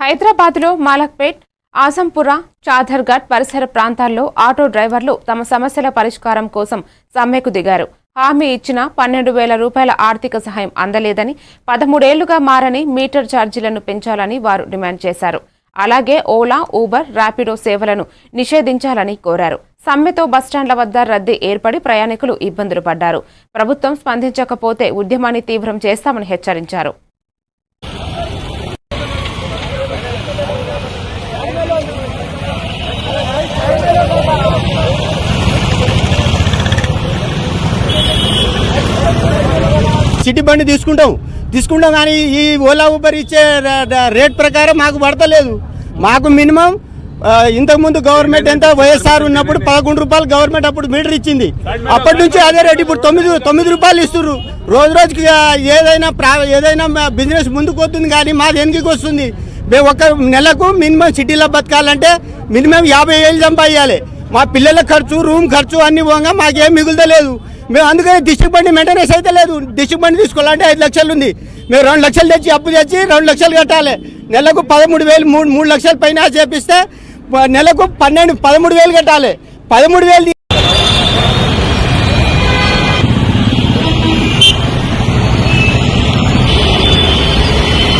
హైదరాబాద్లో మాలక్పేట్, ఆజంపుర, చాదర్ఘాట్ పరిసర ప్రాంతాల్లో ఆటో డ్రైవర్లు తమ సమస్యల పరిష్కారం కోసం సమ్మెకు దిగారు. హామీ ఇచ్చిన 12,000 రూపాయల ఆర్థిక సహాయం అందలేదని, 13 ఏళ్లుగా మారని మీటర్ ఛార్జీలను పెంచాలని వారు డిమాండ్ చేశారు. అలాగే ఓలా, ఊబర్, ర్యాపిడో సేవలను నిషేధించాలని కోరారు. సమ్మెతో బస్టాండ్ల వద్ద రద్దీ ఏర్పడి ప్రయాణికులు ఇబ్బందులు పడ్డారు. ప్రభుత్వం స్పందించకపోతే ఉద్యమాన్ని తీవ్రం చేస్తామని హెచ్చరించారు. సిటీ బండి తీసుకుంటాం కానీ ఈ ఓలా ఊబర్ ఇచ్చే రేట్ ప్రకారం మాకు పడతలేదు. మాకు మినిమం ఇంతకుముందు గవర్నమెంట్ ఎంత వైఎస్ఆర్ ఉన్నప్పుడు 11 రూపాయలు గవర్నమెంట్ అప్పుడు మీటర్ ఇచ్చింది. అప్పటి నుంచి అదే రేట్ ఇప్పుడు 9 రూపాయలు ఇస్తున్నారు. రోజుకి ఏదైనా బిజినెస్ ముందుకు వస్తుంది కానీ మాది వెనక్కి వస్తుంది. మేము ఒక నెలకు మినిమం సిటీలో బతకాలంటే మినిమం 50,000 సంపాదించాలి. మా పిల్లల ఖర్చు, రూమ్ ఖర్చు అన్ని పోగా మాకేం మిగులుతలేదు. మేము అందుకని డిస్ట్రిక్ట్ బండి మెయింటెనెన్స్ అయితే లేదు. డిస్ట్రిక్ట్ బండి తీసుకోవాలంటే 5 లక్షలు ఉంది. మేము 2 లక్షలు తెచ్చి అప్పు తెచ్చి 2 లక్షలు కట్టాలి. నెలకు 13,000 3 లక్షల పైన చేపిస్తే నెలకు 13,000 కట్టాలి. 13,000